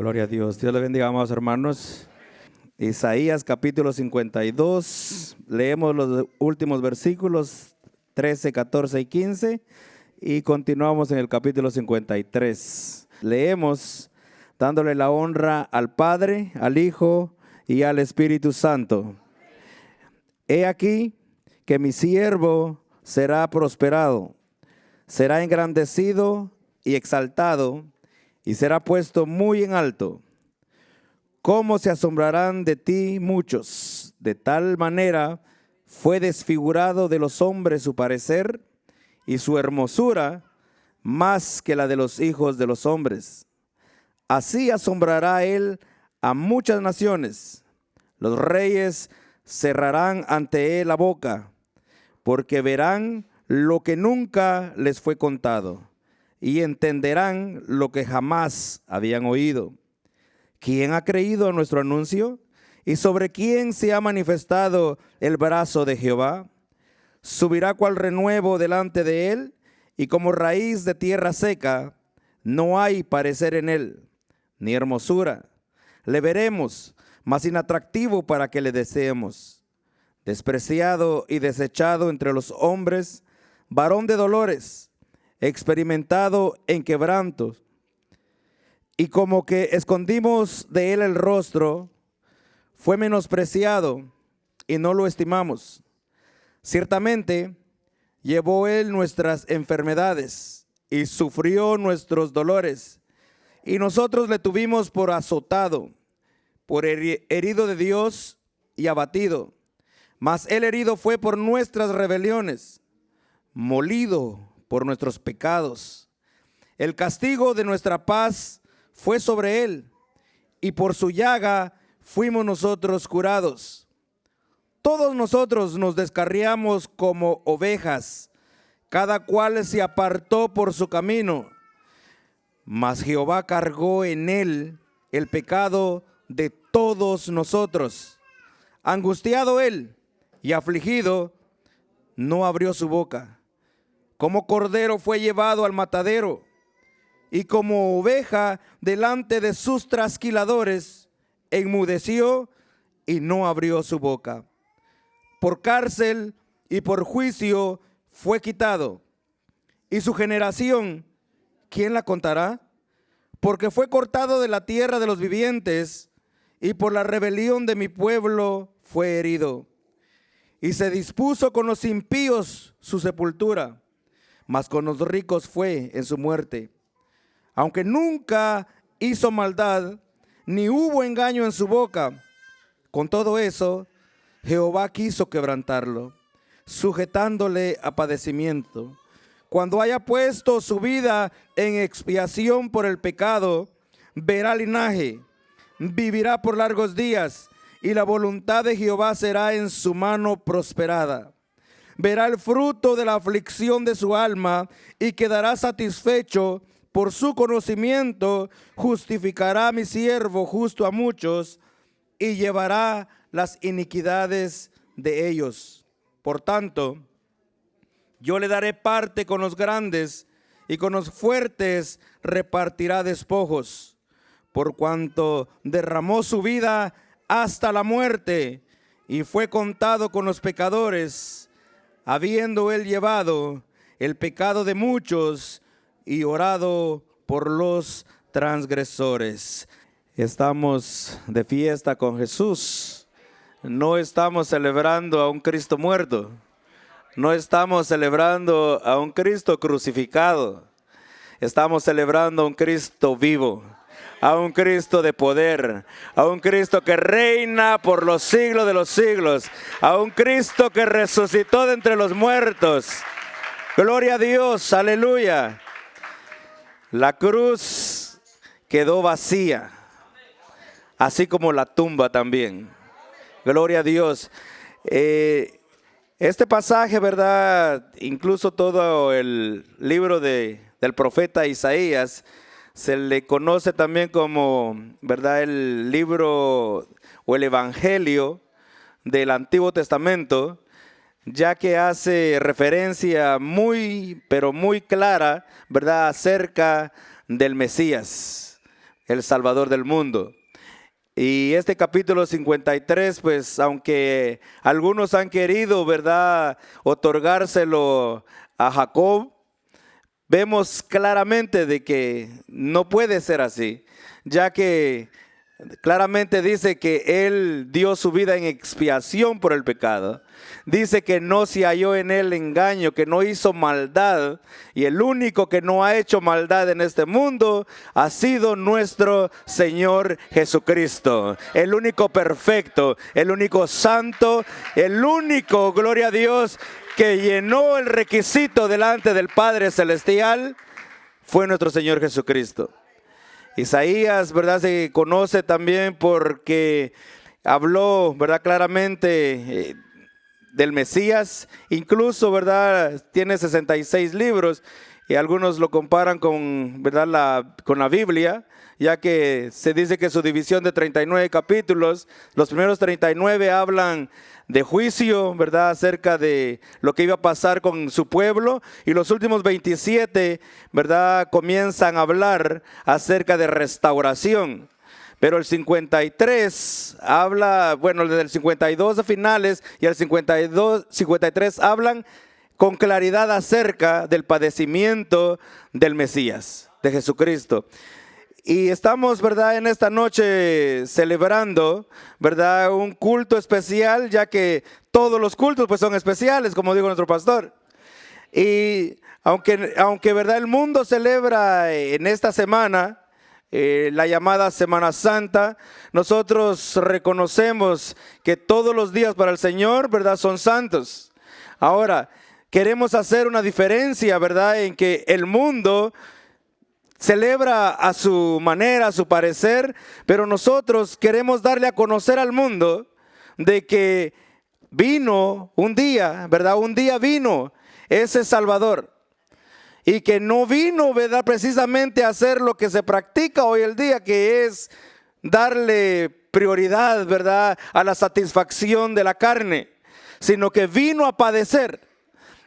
Gloria a Dios. Dios le bendiga, amados hermanos. Isaías capítulo 52. Leemos los últimos versículos 13, 14 y 15 y continuamos en el capítulo 53. Leemos dándole la honra al Padre, al Hijo y al Espíritu Santo. He aquí que mi siervo será prosperado, será engrandecido y exaltado, y será puesto muy en alto. ¿Cómo se asombrarán de ti muchos? De tal manera fue desfigurado de los hombres su parecer, y su hermosura más que la de los hijos de los hombres. Así asombrará él a muchas naciones. Los reyes cerrarán ante él la boca, porque verán lo que nunca les fue contado, y entenderán lo que jamás habían oído. ¿Quién ha creído a nuestro anuncio? ¿Y sobre quién se ha manifestado el brazo de Jehová? Subirá cual renuevo delante de él, y como raíz de tierra seca, no hay parecer en él, ni hermosura. Le veremos, mas inatractivo para que le deseemos. Despreciado y desechado entre los hombres, varón de dolores, experimentado en quebrantos, y como que escondimos de él el rostro, fue menospreciado y no lo estimamos. Ciertamente llevó él nuestras enfermedades y sufrió nuestros dolores, y nosotros le tuvimos por azotado, por herido de Dios y abatido. Mas él herido fue por nuestras rebeliones, molido por nuestros pecados. El castigo de nuestra paz fue sobre él, y por su llaga fuimos nosotros curados. Todos nosotros nos descarriamos como ovejas, cada cual se apartó por su camino, mas Jehová cargó en él el pecado de todos nosotros. Angustiado él y afligido, no abrió su boca. Como cordero fue llevado al matadero, y como oveja delante de sus trasquiladores, enmudeció y no abrió su boca. Por cárcel y por juicio fue quitado. Y su generación, ¿quién la contará? Porque fue cortado de la tierra de los vivientes, y por la rebelión de mi pueblo fue herido. Y se dispuso con los impíos su sepultura, mas con los ricos fue en su muerte. Aunque nunca hizo maldad, ni hubo engaño en su boca, con todo eso, Jehová quiso quebrantarlo, sujetándole a padecimiento. Cuando haya puesto su vida en expiación por el pecado, verá linaje, vivirá por largos días, y la voluntad de Jehová será en su mano prosperada. Verá el fruto de la aflicción de su alma, y quedará satisfecho. Por su conocimiento justificará a mi siervo justo a muchos, y llevará las iniquidades de ellos. Por tanto, yo le daré parte con los grandes, y con los fuertes repartirá despojos. Por cuanto derramó su vida hasta la muerte, y fue contado con los pecadores, habiendo él llevado el pecado de muchos y orado por los transgresores. Estamos de fiesta con Jesús. No estamos celebrando a un Cristo muerto. No estamos celebrando a un Cristo crucificado. Estamos celebrando a un Cristo vivo, a un Cristo de poder, a un Cristo que reina por los siglos de los siglos, a un Cristo que resucitó de entre los muertos. Gloria a Dios, aleluya. La cruz quedó vacía, así como la tumba también. Gloria a Dios. Este pasaje, ¿verdad? Incluso todo el libro del profeta Isaías se le conoce también como, ¿verdad?, el libro o el evangelio del Antiguo Testamento, ya que hace referencia muy, pero muy clara, ¿verdad?, acerca del Mesías. el Salvador del mundo. Y este capítulo 53, pues aunque algunos han querido, ¿verdad?, otorgárselo a Jacob, vemos claramente de que no puede ser así, ya que claramente dice que Él dio su vida en expiación por el pecado. Dice que no se halló en Él engaño, que no hizo maldad. Y el único que no ha hecho maldad en este mundo ha sido nuestro Señor Jesucristo. El único perfecto, el único santo, el único, gloria a Dios, que llenó el requisito delante del Padre Celestial, fue nuestro Señor Jesucristo. Isaías, ¿verdad?, se conoce también porque habló, ¿verdad?, claramente del Mesías. Incluso, ¿verdad?, tiene 66 libros y algunos lo comparan con, ¿verdad?, con la Biblia, ya que se dice que su división de 39 capítulos, los primeros 39 hablan de juicio, ¿verdad?, acerca de lo que iba a pasar con su pueblo, y los últimos 27, ¿verdad?, comienzan a hablar acerca de restauración. Pero el 53 habla, bueno, desde el 52 a finales y el 53 hablan con claridad acerca del padecimiento del Mesías, de Jesucristo. Y estamos, ¿verdad?, en esta noche celebrando, ¿verdad?, un culto especial, ya que todos los cultos pues son especiales, como dijo nuestro pastor. Y aunque ¿verdad?, el mundo celebra en esta semana la llamada Semana Santa, nosotros reconocemos que todos los días para el Señor, ¿verdad?, son santos. Ahora, queremos hacer una diferencia, ¿verdad?, en que el mundo celebra a su manera, a su parecer, pero nosotros queremos darle a conocer al mundo de que vino un día, ¿verdad? Un día vino ese Salvador, y que no vino, ¿verdad?, precisamente a hacer lo que se practica hoy el día, que es darle prioridad, ¿verdad?, a la satisfacción de la carne, sino que vino a padecer.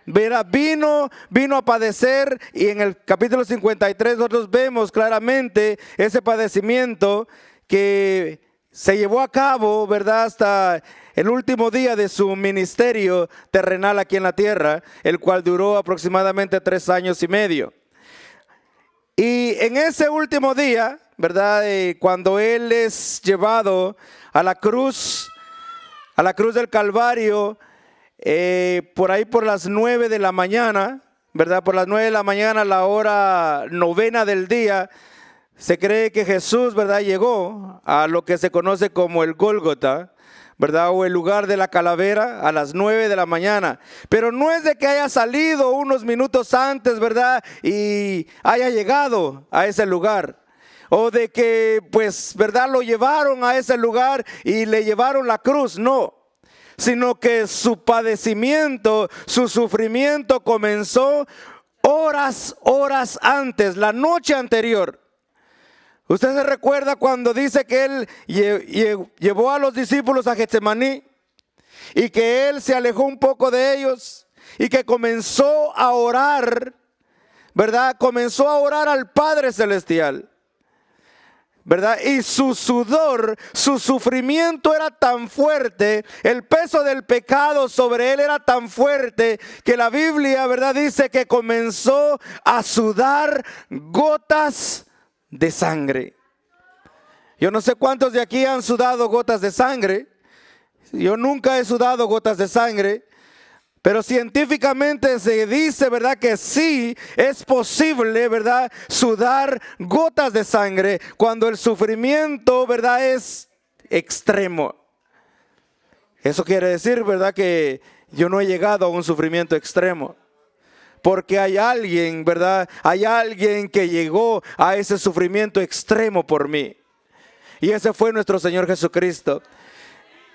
Verá, vino a padecer, y en el capítulo 53 nosotros vemos claramente ese padecimiento que se llevó a cabo, ¿verdad?, hasta el último día de su ministerio terrenal aquí en la tierra, el cual duró aproximadamente 3 años y medio. Y en ese último día, ¿verdad?, cuando Él es llevado a la cruz del Calvario, por ahí por las 9 de la mañana, ¿verdad? Por las 9 de la mañana, la hora novena del día, se cree que Jesús, ¿verdad?, llegó a lo que se conoce como el Gólgota, ¿verdad?, o el lugar de la calavera, a las 9 de la mañana. Pero no es de que haya salido unos minutos antes, ¿verdad?, y haya llegado a ese lugar. O de que, pues, ¿verdad?, lo llevaron a ese lugar y le llevaron la cruz. No. Sino que su padecimiento, su sufrimiento comenzó horas antes, la noche anterior. Usted se recuerda cuando dice que Él llevó a los discípulos a Getsemaní y que Él se alejó un poco de ellos y que comenzó a orar, ¿verdad? Comenzó a orar al Padre Celestial, ¿verdad? Y su sudor, su sufrimiento era tan fuerte, el peso del pecado sobre Él era tan fuerte, que la Biblia, ¿verdad?, dice que comenzó a sudar gotas de sangre. Yo no sé cuántos de aquí han sudado gotas de sangre. Yo nunca he sudado gotas de sangre. Pero científicamente se dice, ¿verdad?, que sí es posible, ¿verdad?, sudar gotas de sangre cuando el sufrimiento, ¿verdad?, es extremo. Eso quiere decir, ¿verdad?, que yo no he llegado a un sufrimiento extremo. Porque hay alguien, ¿verdad?, hay alguien que llegó a ese sufrimiento extremo por mí. Y ese fue nuestro Señor Jesucristo.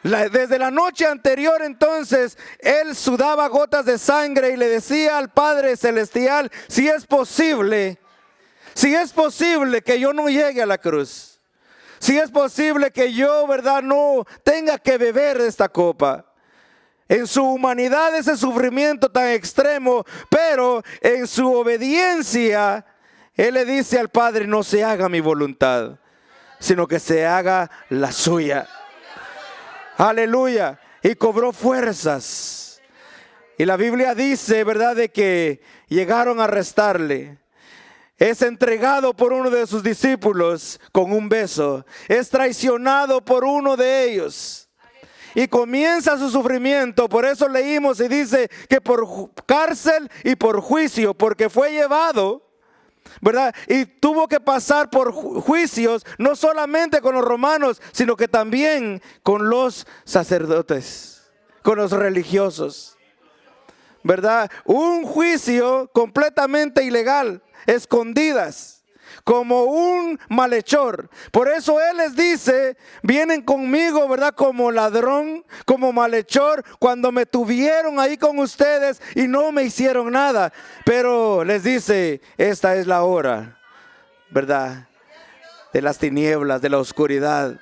Desde la noche anterior, entonces, Él sudaba gotas de sangre y le decía al Padre Celestial: si es posible que yo no llegue a la cruz, si es posible que yo, ¿verdad?, no tenga que beber de esta copa. En su humanidad, ese sufrimiento tan extremo, pero en su obediencia, Él le dice al Padre: no se haga mi voluntad, sino que se haga la suya. Aleluya. Y cobró fuerzas. Y la Biblia dice, ¿verdad?, de que llegaron a arrestarle. Es entregado por uno de sus discípulos con un beso. Es traicionado por uno de ellos. Y comienza su sufrimiento. Por eso leímos y dice que por cárcel y por juicio, porque fue llevado, ¿verdad? Y tuvo que pasar por juicios, no solamente con los romanos, sino que también con los sacerdotes, con los religiosos, ¿verdad? Un juicio completamente ilegal, escondidas, como un malhechor. Por eso Él les dice, vienen conmigo, ¿verdad?, como ladrón, como malhechor, cuando me tuvieron ahí con ustedes y no me hicieron nada. Pero les dice, esta es la hora, ¿verdad?, de las tinieblas, de la oscuridad.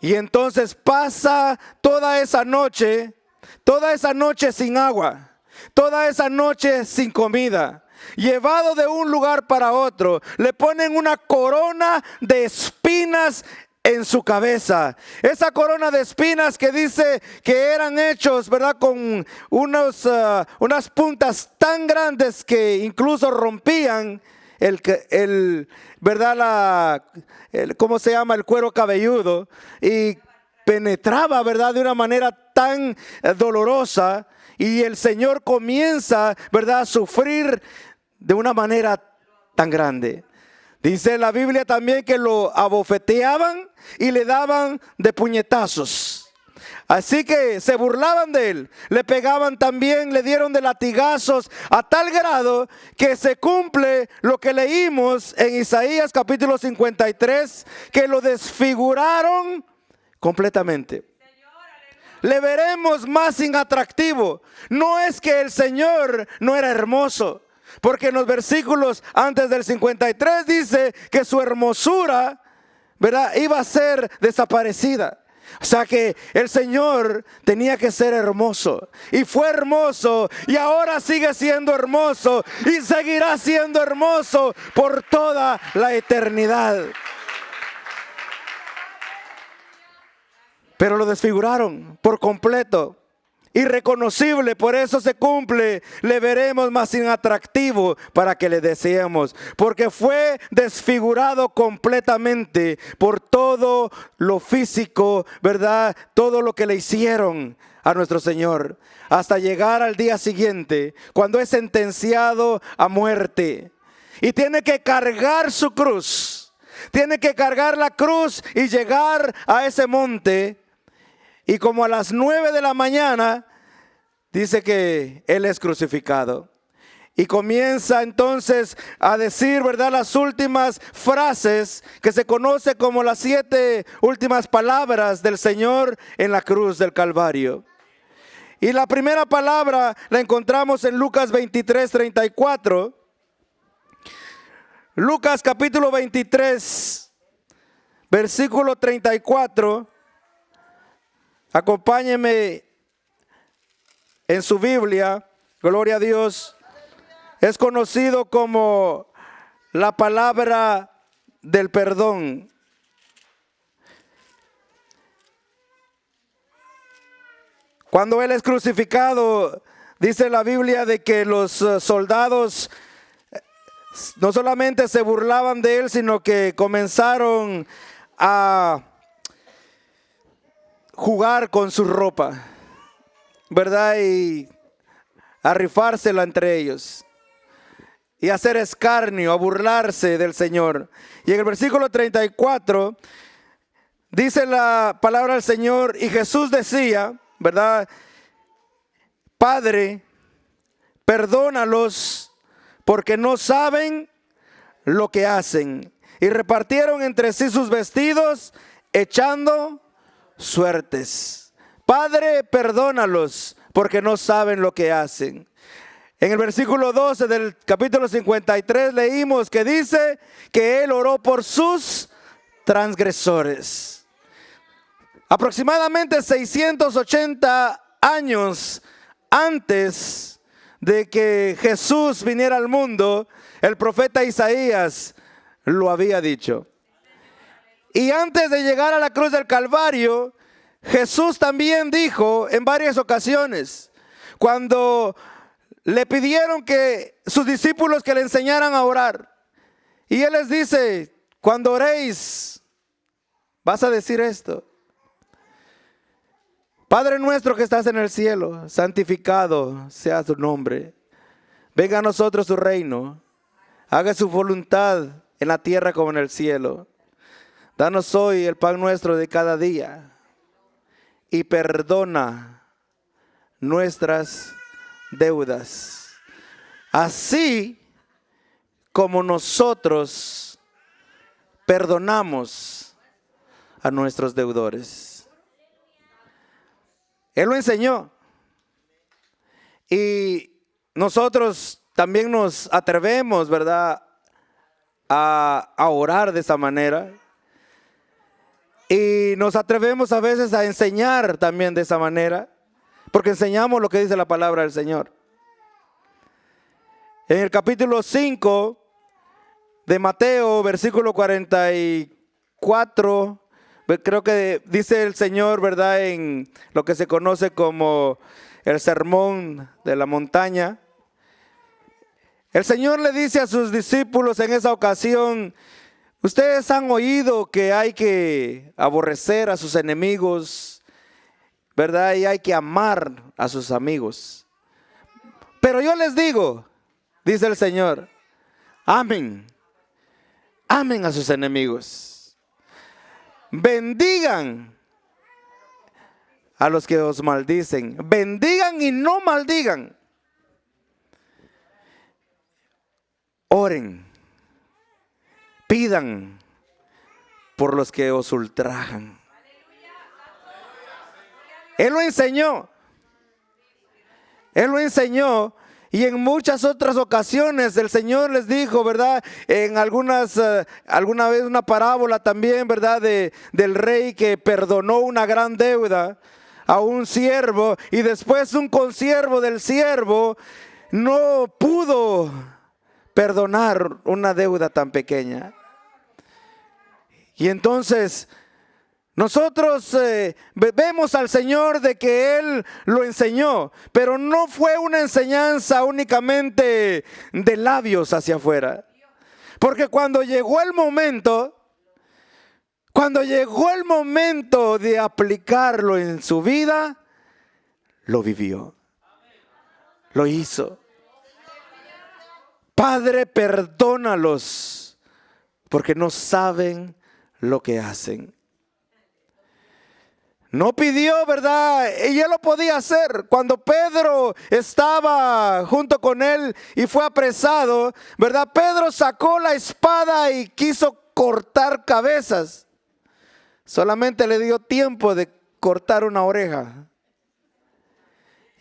Y entonces pasa toda esa noche sin agua, toda esa noche sin comida, llevado de un lugar para otro. Le ponen una corona de espinas en su cabeza. Esa corona de espinas que dice que eran hechos, ¿verdad?, con unas puntas tan grandes que incluso rompían ¿verdad?, ¿cómo se llama?, el cuero cabelludo, y penetraba, ¿verdad?, de una manera tan dolorosa. Y el Señor comienza, ¿verdad?, a sufrir de una manera tan grande. Dice la Biblia también que lo abofeteaban y le daban de puñetazos. Así que se burlaban de él, le pegaban también, le dieron de latigazos, a tal grado que se cumple lo que leímos en Isaías capítulo 53, que lo desfiguraron completamente. Le veremos más inatractivo. No es que el Señor no era hermoso, porque en los versículos antes del 53 dice que su hermosura, ¿verdad?, iba a ser desaparecida. O sea que el Señor tenía que ser hermoso, y fue hermoso, y ahora sigue siendo hermoso, y seguirá siendo hermoso por toda la eternidad. Pero lo desfiguraron por completo, irreconocible. Por eso se cumple, le veremos más inatractivo para que le deseemos, porque fue desfigurado completamente por todo lo físico, ¿verdad?, todo lo que le hicieron a nuestro Señor, hasta llegar al día siguiente, cuando es sentenciado a muerte y tiene que cargar su cruz. Tiene que cargar la cruz y llegar a ese monte. Y como a las 9 de la mañana, dice que Él es crucificado. Y comienza entonces a decir, ¿verdad?, las últimas frases que se conoce como las 7 últimas palabras del Señor en la cruz del Calvario. Y la primera palabra la encontramos en Lucas 23, 34. Lucas capítulo 23, versículo 34. Acompáñeme en su Biblia, gloria a Dios. Es conocido como la palabra del perdón. Cuando Él es crucificado, dice la Biblia de que los soldados no solamente se burlaban de Él, sino que comenzaron a jugar con su ropa, ¿verdad? Y a rifársela entre ellos y a hacer escarnio, a burlarse del Señor. Y en el versículo 34 dice la palabra del Señor: y Jesús decía, ¿verdad?, Padre, perdónalos, porque no saben lo que hacen. Y repartieron entre sí sus vestidos, echando suertes. Padre, perdónalos, porque no saben lo que hacen. En el versículo 12 del capítulo 53 leímos que dice que Él oró por sus transgresores. Aproximadamente 680 años antes de que Jesús viniera al mundo, el profeta Isaías lo había dicho. Y antes de llegar a la cruz del Calvario, Jesús también dijo en varias ocasiones, cuando le pidieron que sus discípulos que le enseñaran a orar. Y Él les dice, cuando oréis, vas a decir esto: Padre nuestro que estás en el cielo, santificado sea tu nombre. Venga a nosotros tu reino. Haga su voluntad en la tierra como en el cielo. Danos hoy el pan nuestro de cada día. Y perdona nuestras deudas, así como nosotros perdonamos a nuestros deudores. Él lo enseñó. Y nosotros también nos atrevemos, ¿verdad?, a orar de esa manera. Y nos atrevemos a veces a enseñar también de esa manera, porque enseñamos lo que dice la palabra del Señor. En el capítulo 5 de Mateo, versículo 44, creo que dice el Señor, ¿verdad?, en lo que se conoce como el sermón de la montaña. El Señor le dice a sus discípulos en esa ocasión: ustedes han oído que hay que aborrecer a sus enemigos, ¿verdad? Y hay que amar a sus amigos. Pero yo les digo, dice el Señor, amen a sus enemigos. Bendigan a los que os maldicen. Bendigan y no maldigan. Oren. Pidan por los que os ultrajan. Él lo enseñó. Él lo enseñó. Y en muchas otras ocasiones el Señor les dijo, ¿verdad? En alguna vez una parábola también, ¿verdad? Del rey que perdonó una gran deuda a un siervo. Y después un consiervo del siervo no pudo perdonar una deuda tan pequeña. Y entonces nosotros vemos al Señor de que Él lo enseñó, pero no fue una enseñanza únicamente de labios hacia afuera. Porque cuando llegó el momento de aplicarlo en su vida, lo vivió, lo hizo. Padre, perdónalos, porque no saben lo que hacen. No pidió, ¿verdad? Y él lo podía hacer. Cuando Pedro estaba junto con él y fue apresado, ¿verdad? Pedro sacó la espada y quiso cortar cabezas. Solamente le dio tiempo de cortar una oreja.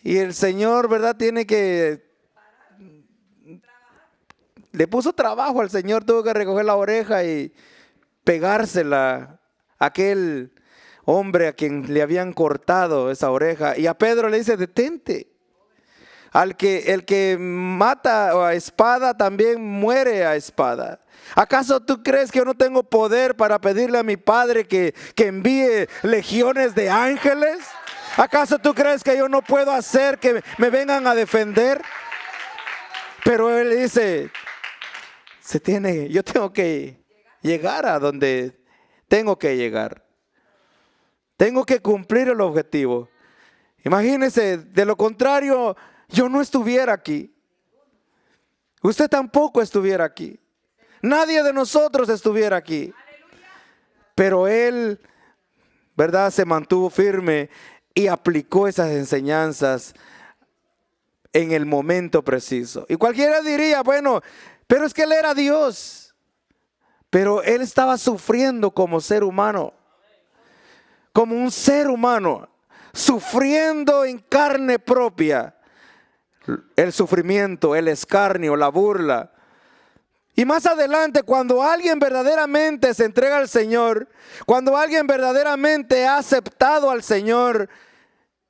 Y el Señor, ¿verdad?, le puso trabajo al Señor. Tuvo que recoger la oreja y pegársela a aquel hombre a quien le habían cortado esa oreja. Y a Pedro le dice: detente. El que mata a espada también muere a espada. ¿Acaso tú crees que yo no tengo poder para pedirle a mi Padre que envíe legiones de ángeles? ¿Acaso tú crees que yo no puedo hacer que me vengan a defender? Pero él dice: yo tengo que llegar a donde tengo que llegar. Tengo que cumplir el objetivo. Imagínense, de lo contrario, yo no estuviera aquí. Usted tampoco estuviera aquí. Nadie de nosotros estuviera aquí. Pero él, ¿verdad?, se mantuvo firme y aplicó esas enseñanzas en el momento preciso. Y cualquiera diría: bueno, pero es que él era Dios. Pero él estaba sufriendo como ser humano. Como un ser humano, sufriendo en carne propia el sufrimiento, el escarnio, la burla. Y más adelante, cuando alguien verdaderamente se entrega al Señor, cuando alguien verdaderamente ha aceptado al Señor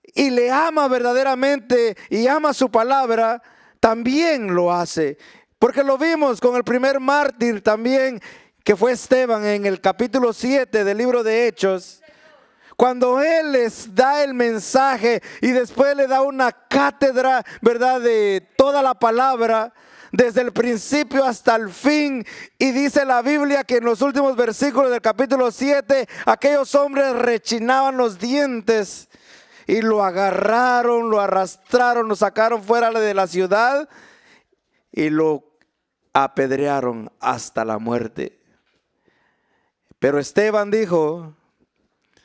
y le ama verdaderamente y ama su palabra, también lo hace. Porque lo vimos con el primer mártir también. que fue Esteban en el capítulo 7 del libro de Hechos, cuando él les da el mensaje y después le da una cátedra, ¿verdad?, de toda la palabra, desde el principio hasta el fin. Y dice la Biblia que en los últimos versículos del capítulo 7, aquellos hombres rechinaban los dientes y lo agarraron, lo arrastraron, lo sacaron fuera de la ciudad y lo apedrearon hasta la muerte. Pero Esteban dijo: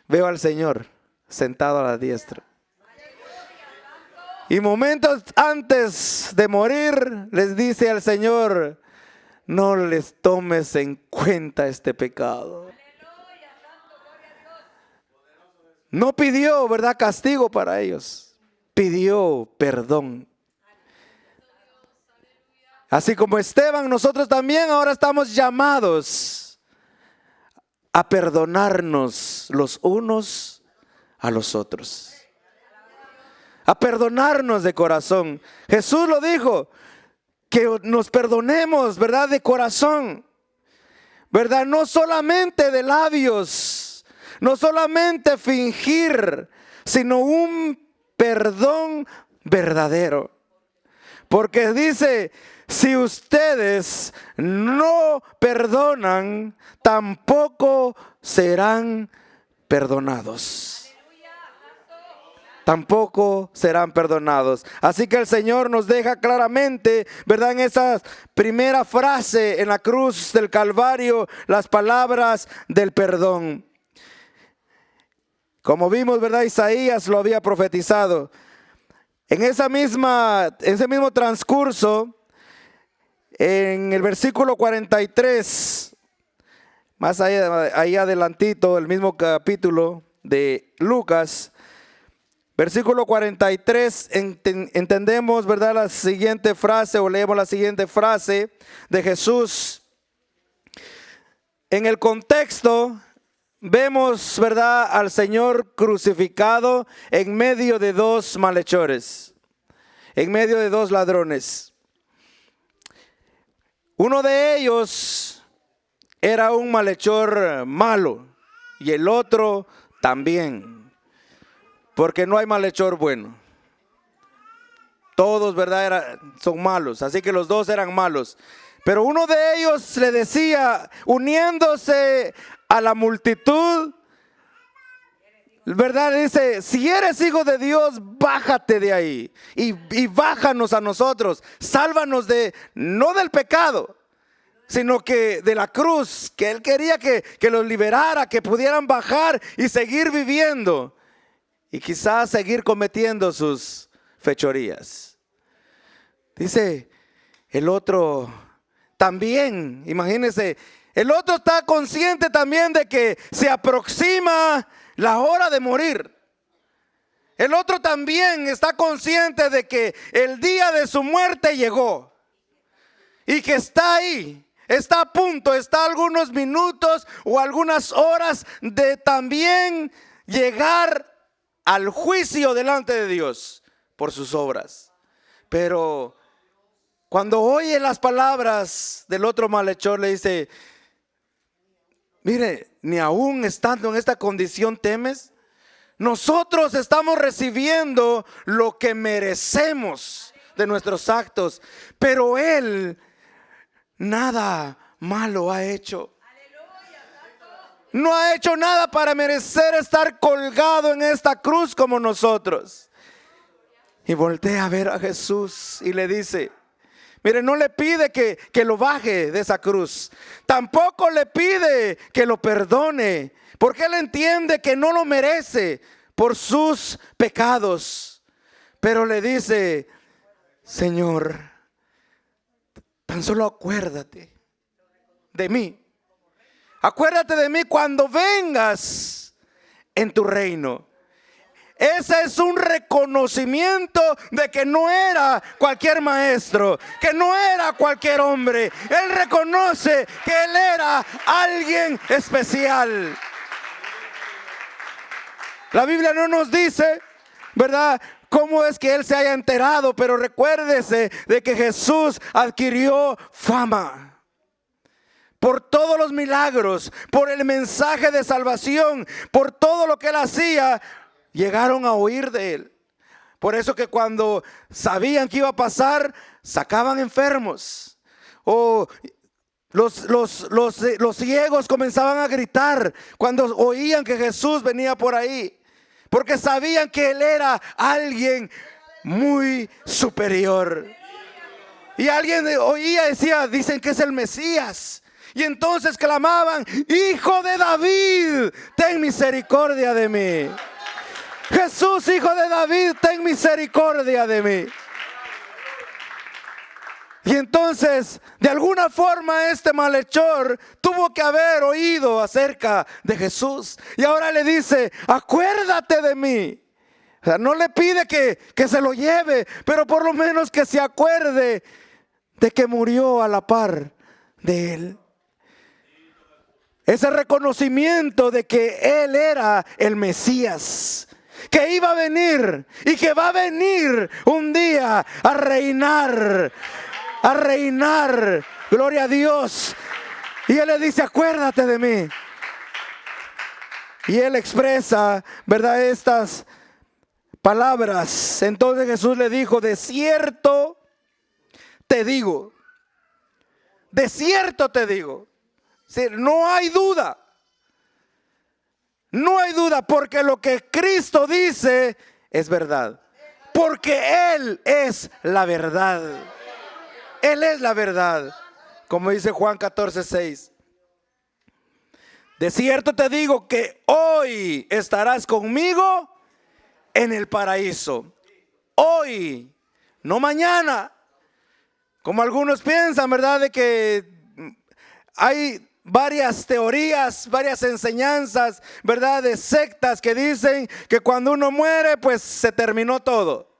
veo al Señor sentado a la diestra. Y momentos antes de morir les dice al Señor: no les tomes en cuenta este pecado. No pidió, ¿verdad?, castigo para ellos. Pidió perdón. Así como Esteban, nosotros también ahora estamos llamados a perdonarnos los unos a los otros. A perdonarnos de corazón. Jesús lo dijo, que nos perdonemos, ¿verdad?, de corazón, ¿verdad? No solamente de labios, no solamente fingir, sino un perdón verdadero. Porque dice: si ustedes no perdonan, tampoco serán perdonados. Tampoco serán perdonados. Así que el Señor nos deja claramente, ¿verdad?, en esa primera frase en la cruz del Calvario, las palabras del perdón. Como vimos, ¿verdad?, Isaías lo había profetizado. En ese mismo transcurso, en el versículo 43, más ahí adelantito, el mismo capítulo de Lucas, versículo 43, entendemos, ¿verdad?, la siguiente frase, o leemos la siguiente frase de Jesús. En el contexto vemos, ¿verdad?, al Señor crucificado en medio de dos malhechores, en medio de dos ladrones. Uno de ellos era un malhechor malo y el otro también. Porque no hay malhechor bueno. Todos, ¿verdad?, son malos. Así que los dos eran malos. Pero uno de ellos le decía, uniéndose a la multitud, ¿verdad?, dice: si eres hijo de Dios, bájate de ahí y bájanos a nosotros. Sálvanos no del pecado, sino que de la cruz, que él quería que los liberara, que pudieran bajar y seguir viviendo. Y quizás seguir cometiendo sus fechorías. Dice el otro también, imagínense, el otro está consciente también de que se aproxima la hora de morir. El otro también está consciente de que el día de su muerte llegó. Y que está ahí, está a punto, está a algunos minutos o algunas horas de también llegar al juicio delante de Dios por sus obras. Pero cuando oye las palabras del otro malhechor, le dice: mire, ni aún estando en esta condición temes. Nosotros estamos recibiendo lo que merecemos de nuestros actos, pero él nada malo ha hecho. No ha hecho nada para merecer estar colgado en esta cruz como nosotros. Y voltea a ver a Jesús y le dice: mire, no le pide que lo baje de esa cruz. Tampoco le pide que lo perdone, porque él entiende que no lo merece por sus pecados. Pero le dice: Señor, tan solo acuérdate de mí. Acuérdate de mí cuando vengas en tu reino. Ese es un reconocimiento de que no era cualquier maestro, que no era cualquier hombre. Él reconoce que él era alguien especial. La Biblia no nos dice, ¿verdad?, cómo es que él se haya enterado, pero recuérdese de que Jesús adquirió fama. por todos los milagros, por el mensaje de salvación, por todo lo que él hacía, llegaron a oír de él. Por eso que cuando sabían que iba a pasar, sacaban enfermos. O los ciegos comenzaban a gritar cuando oían que Jesús venía por ahí. Porque sabían que él era alguien muy superior. Y alguien oía y decía, dicen que es el Mesías. Y entonces clamaban, Hijo de David, ten misericordia de mí. Jesús, Hijo de David, ten misericordia de mí. Y entonces, de alguna forma, este malhechor tuvo que haber oído acerca de Jesús. Y ahora le dice, acuérdate de mí. O sea, no le pide que se lo lleve, pero por lo menos que se acuerde de que murió a la par de él. Ese reconocimiento de que él era el Mesías, que iba a venir y que va a venir un día a reinar, gloria a Dios. Y él le dice, acuérdate de mí. Y él expresa, ¿verdad?, estas palabras. Entonces Jesús le dijo, de cierto te digo, de cierto te digo. Sí, no hay duda. No hay duda, porque lo que Cristo dice es verdad. Porque Él es la verdad. Él es la verdad. Como dice Juan 14:6. De cierto te digo que hoy estarás conmigo en el paraíso. Hoy, no mañana. Como algunos piensan, ¿verdad?, de que hay varias teorías, varias enseñanzas, ¿verdad?, de sectas que dicen que cuando uno muere, pues se terminó todo.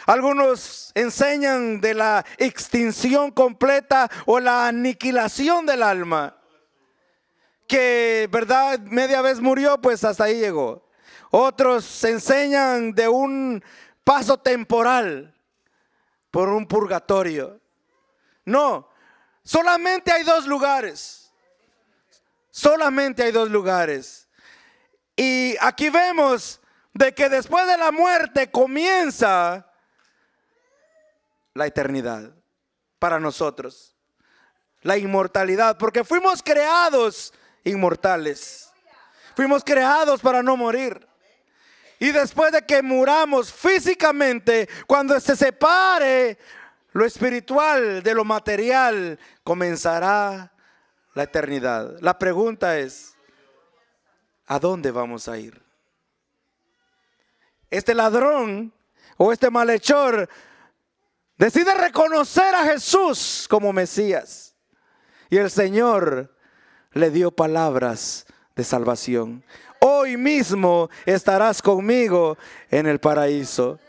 Algunos enseñan de la extinción completa o la aniquilación del alma. Que, ¿verdad?, media vez murió, pues hasta ahí llegó. Otros enseñan de un paso temporal por un purgatorio. No, solamente hay dos lugares. Solamente hay dos lugares. Y aquí vemos de que después de la muerte comienza la eternidad para nosotros. La inmortalidad, porque fuimos creados inmortales. Fuimos creados para no morir. Y después de que muramos físicamente, cuando se separe lo espiritual de lo material, comenzará la eternidad. La pregunta es, ¿a dónde vamos a ir? Este ladrón o este malhechor decide reconocer a Jesús como Mesías. Y el Señor le dio palabras de salvación. Hoy mismo estarás conmigo en el paraíso.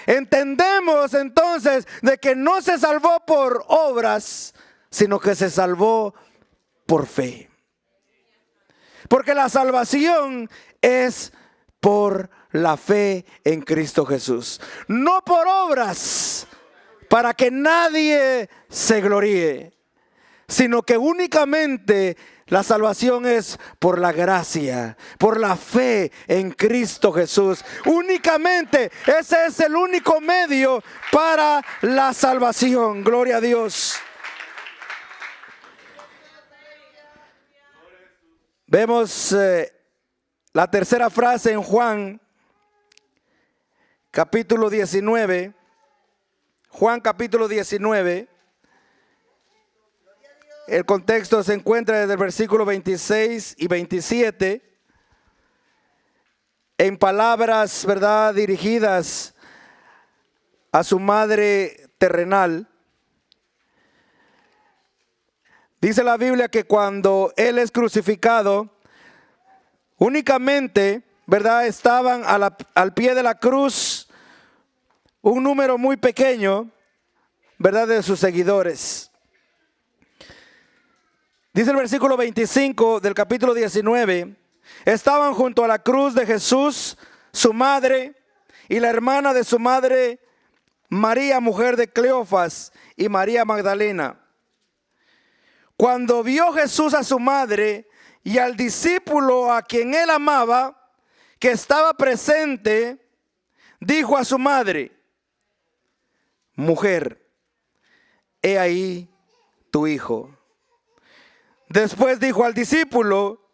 Entendemos entonces de que no se salvó por obras, sino que se salvó por fe. Porque la salvación es por la fe en Cristo Jesús. No por obras, para que nadie se gloríe, sino que únicamente la salvación es por la gracia, por la fe en Cristo Jesús. Únicamente, ese es el único medio para la salvación. Gloria a Dios. Vemos la tercera frase en Juan, capítulo 19. Juan capítulo 19. El contexto se encuentra desde el versículo 26 y 27. En palabras, ¿verdad?, dirigidas a su madre terrenal. Dice la Biblia que cuando Él es crucificado, únicamente, ¿verdad?, estaban al pie de la cruz un número muy pequeño, ¿verdad?, de sus seguidores. Dice el versículo 25 del capítulo 19, estaban junto a la cruz de Jesús, su madre y la hermana de su madre, María, mujer de Cleofas, y María Magdalena. Cuando vio Jesús a su madre y al discípulo a quien él amaba, que estaba presente, dijo a su madre: mujer, he ahí tu hijo. Después dijo al discípulo: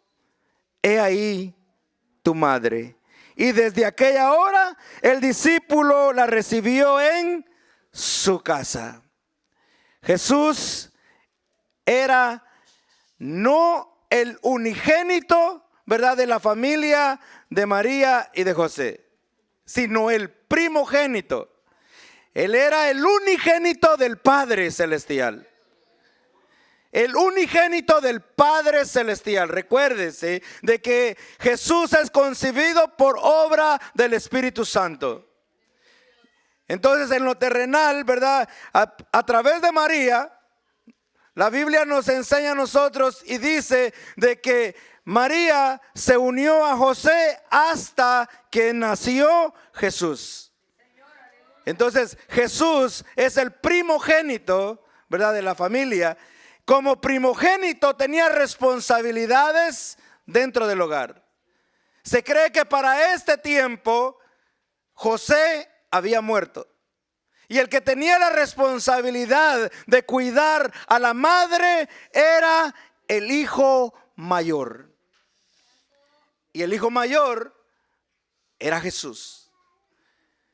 he ahí tu madre. Y desde aquella hora el discípulo la recibió en su casa. Jesús era no el unigénito, ¿verdad?, de la familia de María y de José, sino el primogénito. Él era el unigénito del Padre Celestial. El unigénito del Padre Celestial. Recuérdese de que Jesús es concebido por obra del Espíritu Santo. Entonces, en lo terrenal, ¿verdad?, a través de María, la Biblia nos enseña a nosotros y dice de que María se unió a José hasta que nació Jesús. Entonces, Jesús es el primogénito, ¿verdad?, de la familia. Como primogénito tenía responsabilidades dentro del hogar. Se cree que para este tiempo José había muerto. Y el que tenía la responsabilidad de cuidar a la madre era el hijo mayor. Y el hijo mayor era Jesús.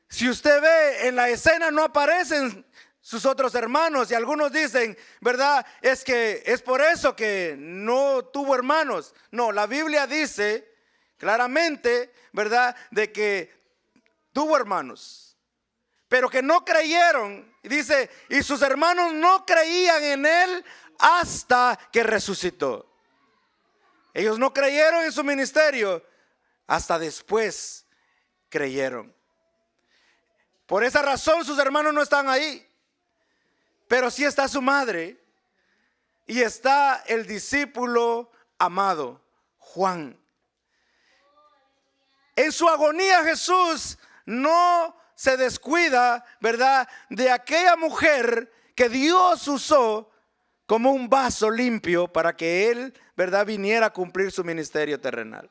Si usted ve en la escena, no aparecen sus otros hermanos, y algunos dicen, ¿verdad?, es que es por eso que no tuvo hermanos. No, la Biblia dice claramente, ¿verdad?, de que tuvo hermanos, pero que no creyeron. Y dice, y sus hermanos no creían en él hasta que resucitó. Ellos no creyeron en su ministerio, hasta después creyeron. Por esa razón sus hermanos no están ahí. Pero sí está su madre y está el discípulo amado, Juan. En su agonía Jesús no se descuida, ¿verdad?, de aquella mujer que Dios usó como un vaso limpio para que él, ¿verdad?, viniera a cumplir su ministerio terrenal.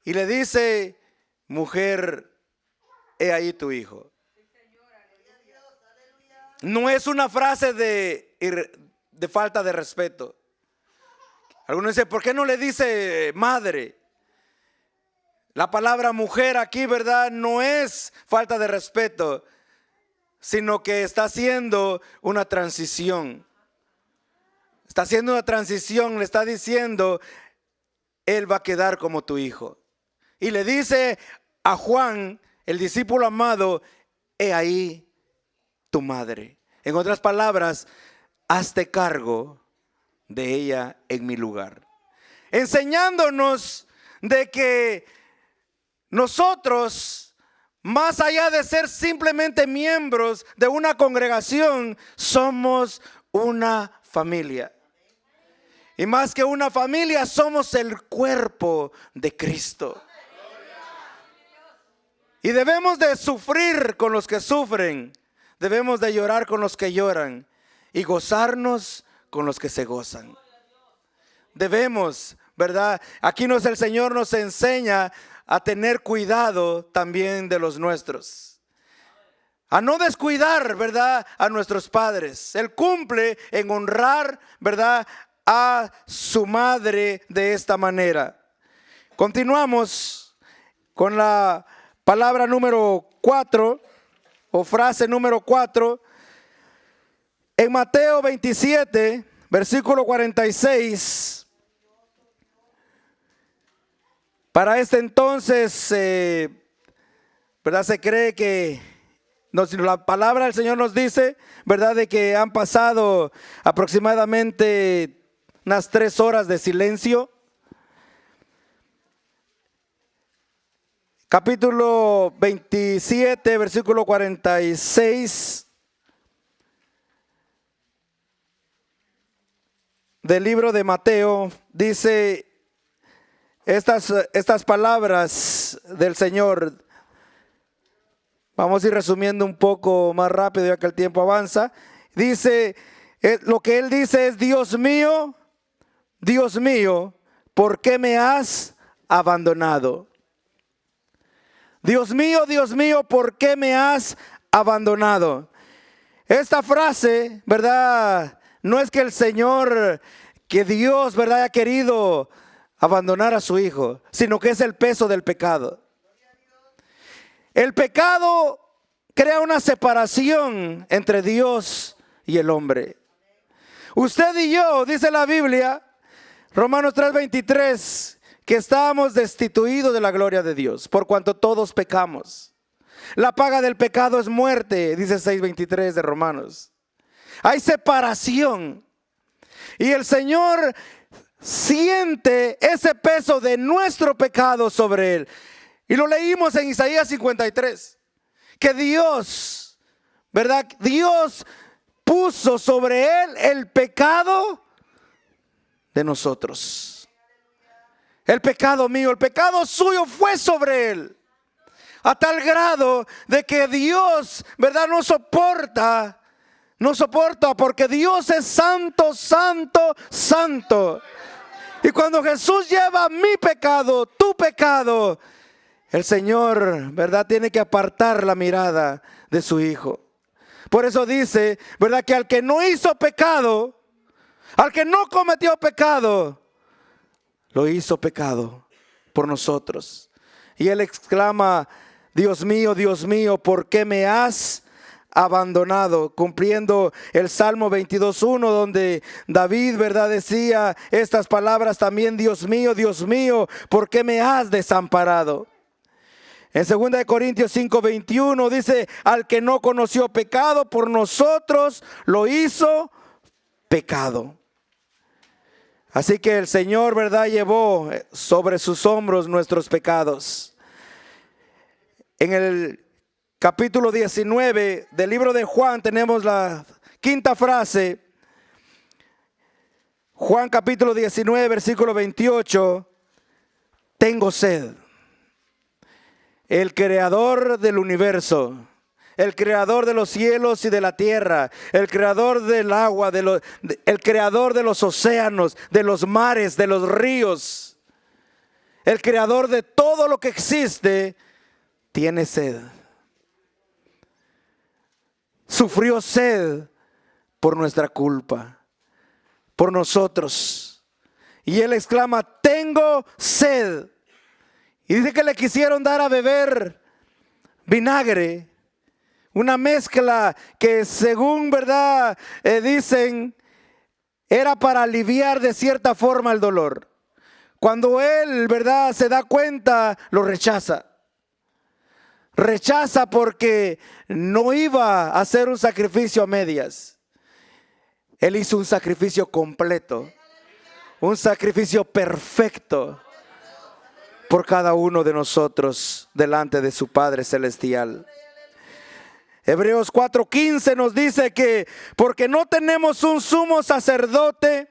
Y le dice: mujer, he ahí tu hijo. No es una frase de falta de respeto. Algunos dicen, ¿por qué no le dice madre? La palabra mujer aquí, ¿verdad?, no es falta de respeto, sino que está haciendo una transición. Está haciendo una transición, le está diciendo, él va a quedar como tu hijo. Y le dice a Juan, el discípulo amado: he ahí tu madre. En otras palabras, hazte cargo de ella en mi lugar. Enseñándonos de que nosotros, más allá de ser simplemente miembros de una congregación, somos una familia. Y más que una familia, somos el cuerpo de Cristo. Y debemos de sufrir con los que sufren. Debemos de llorar con los que lloran y gozarnos con los que se gozan. Debemos, ¿verdad? Aquí el Señor nos enseña a tener cuidado también de los nuestros. A no descuidar, ¿verdad?, a nuestros padres. Él cumple en honrar, ¿verdad?, a su madre de esta manera. Continuamos con la palabra número 4 o frase número 4. En Mateo 27, versículo 46. Para este entonces, ¿verdad?, se cree que la palabra del Señor nos dice, ¿verdad?, de que han pasado aproximadamente unas 3 horas de silencio. Capítulo 27, versículo 46 del libro de Mateo, dice estas palabras del Señor. Vamos a ir resumiendo un poco más rápido ya que el tiempo avanza. Dice Lo que él dice es: Dios mío, ¿por qué me has abandonado? Dios mío, ¿por qué me has abandonado? Esta frase, ¿verdad? No es que el Señor, que Dios, ¿verdad?, haya querido abandonar a su Hijo, sino que es el peso del pecado. El pecado crea una separación entre Dios y el hombre. Usted y yo, dice la Biblia, Romanos 3:23, que estábamos destituidos de la gloria de Dios, por cuanto todos pecamos. La paga del pecado es muerte, dice 6:23 de Romanos. Hay separación. Y el Señor siente ese peso de nuestro pecado sobre Él. Y lo leímos en Isaías 53. Que Dios, ¿verdad? Dios puso sobre Él el pecado de nosotros. El pecado mío, el pecado suyo fue sobre Él. A tal grado de que Dios, ¿verdad?, no soporta, porque Dios es santo, santo, santo. Y cuando Jesús lleva mi pecado, tu pecado, el Señor, ¿verdad?, tiene que apartar la mirada de su Hijo. Por eso dice, ¿verdad?, que al que no hizo pecado, al que no cometió pecado, lo hizo pecado por nosotros. Y Él exclama: Dios mío, ¿por qué me has abandonado? Cumpliendo el Salmo 22:1, donde David, ¿verdad?, decía estas palabras también: Dios mío, ¿por qué me has desamparado? En 2 Corintios 5:21 dice: al que no conoció pecado, por nosotros lo hizo pecado. Así que el Señor, ¿verdad?, llevó sobre sus hombros nuestros pecados. En el capítulo 19 del libro de Juan tenemos la quinta frase. Juan capítulo 19, versículo 28. Tengo sed. El creador del universo, el creador de los cielos y de la tierra, el creador del agua, el creador de los océanos, de los mares, de los ríos, el creador de todo lo que existe, tiene sed. Sufrió sed por nuestra culpa, por nosotros. Y Él exclama: tengo sed. Y dice que le quisieron dar a beber vinagre, una mezcla que, según, ¿verdad?, dicen, era para aliviar de cierta forma el dolor. Cuando Él, ¿verdad?, se da cuenta, lo rechaza. Rechaza porque no iba a hacer un sacrificio a medias. Él hizo un sacrificio completo, un sacrificio perfecto por cada uno de nosotros delante de su Padre Celestial. Hebreos 4:15 nos dice que porque no tenemos un sumo sacerdote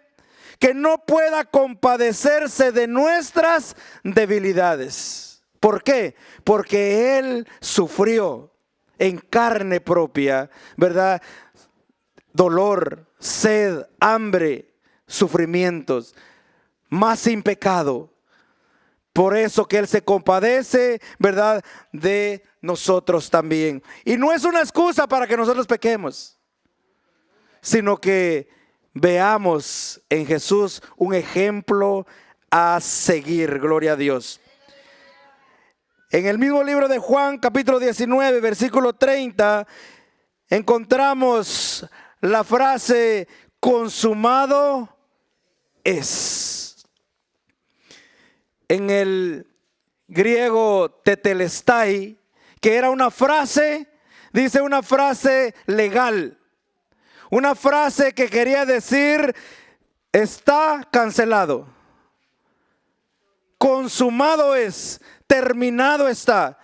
que no pueda compadecerse de nuestras debilidades. ¿Por qué? Porque Él sufrió en carne propia, ¿verdad?, dolor, sed, hambre, sufrimientos, más sin pecado. Por eso que Él se compadece, ¿verdad?, de nosotros también. Y no es una excusa para que nosotros pequemos, sino que veamos en Jesús un ejemplo a seguir. Gloria a Dios. En el mismo libro de Juan, capítulo 19, versículo 30, encontramos la frase: consumado es. En el griego tetelestai, que era una frase, dice una frase legal, una frase que quería decir: está cancelado, consumado es, terminado está,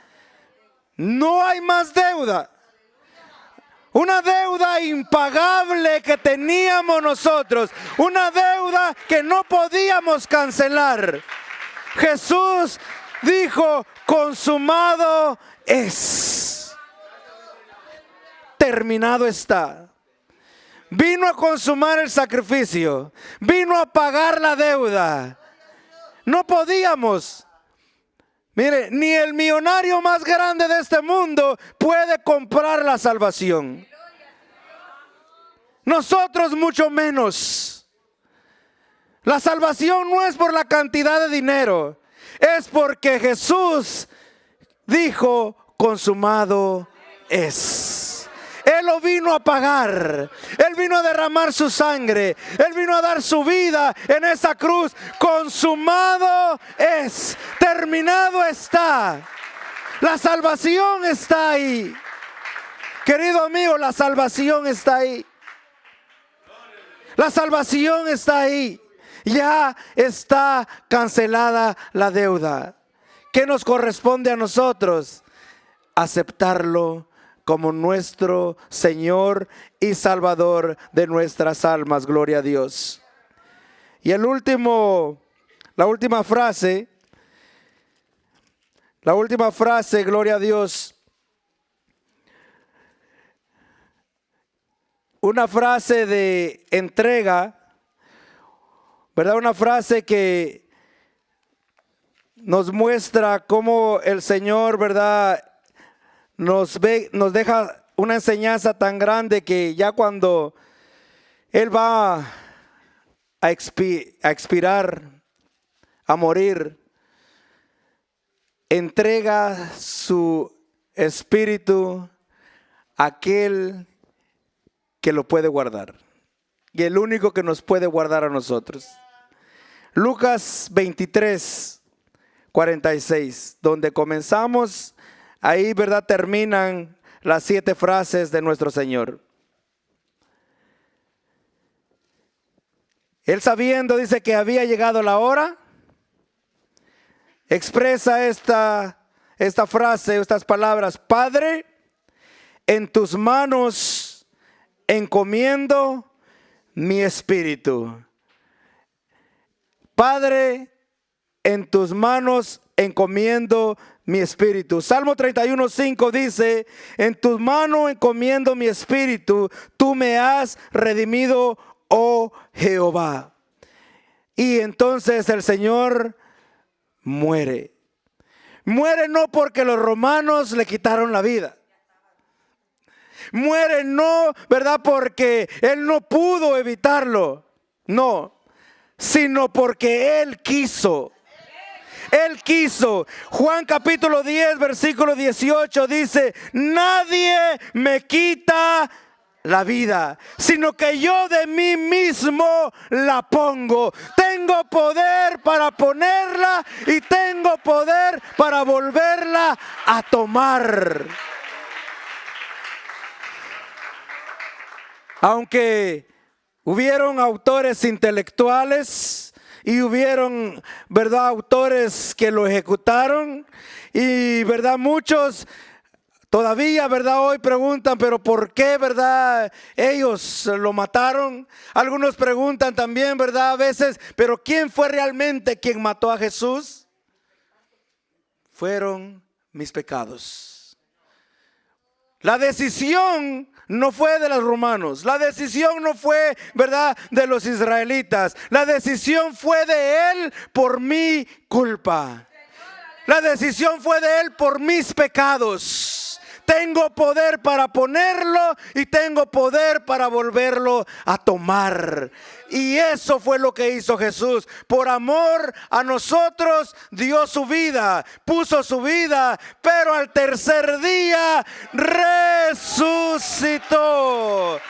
no hay más deuda. Una deuda impagable que teníamos nosotros, una deuda que no podíamos cancelar. Jesús dijo: consumado es, terminado está. Vino a consumar el sacrificio. Vino a pagar la deuda. No podíamos. Mire, ni el millonario más grande de este mundo puede comprar la salvación. Nosotros mucho menos. La salvación no es por la cantidad de dinero. Es porque Jesús dijo, consumado es. Él lo vino a pagar. Él vino a derramar su sangre. Él vino a dar su vida en esa cruz. Consumado es. Terminado está. La salvación está ahí. Querido amigo, la salvación está ahí. La salvación está ahí. Ya está cancelada la deuda. ¿Qué nos corresponde a nosotros? Aceptarlo como nuestro Señor y Salvador de nuestras almas. Gloria a Dios. Y la última frase, gloria a Dios. Una frase de entrega, ¿verdad? Una frase que nos muestra cómo el Señor, ¿verdad?, nos deja una enseñanza tan grande que ya cuando Él va a expirar, a morir, entrega su espíritu a aquel que lo puede guardar. Y el único que nos puede guardar a nosotros. Lucas 23, 46, donde comenzamos. Ahí, ¿verdad?, terminan las 7 frases de nuestro Señor. Él, sabiendo, dice, que había llegado la hora, expresa esta frase, estas palabras: Padre, en tus manos encomiendo mi espíritu. Padre, en tus manos encomiendo mi espíritu. Salmo 31:5 dice: en tus manos encomiendo mi espíritu, tú me has redimido, oh Jehová. Y entonces el Señor muere. Muere no porque los romanos le quitaron la vida. Muere no, ¿verdad?, porque Él no pudo evitarlo. No, sino porque Él quiso. Él quiso. Juan capítulo 10, versículo 18 dice: nadie me quita la vida, sino que yo de mí mismo la pongo. Tengo poder para ponerla y tengo poder para volverla a tomar. Aunque hubieron autores intelectuales y hubieron, ¿verdad?, autores que lo ejecutaron, y, ¿verdad?, muchos todavía, ¿verdad?, hoy preguntan, pero ¿por qué, verdad, ellos lo mataron? Algunos preguntan también, ¿verdad?, a veces, pero ¿quién fue realmente quien mató a Jesús? Fueron mis pecados. La decisión no fue de los romanos. La decisión no fue, ¿verdad?, de los israelitas. La decisión fue de Él por mi culpa. La decisión fue de Él por mis pecados. Tengo poder para ponerlo y tengo poder para volverlo a tomar. Y eso fue lo que hizo Jesús. Por amor a nosotros dio su vida, puso su vida, pero al tercer día resucitó.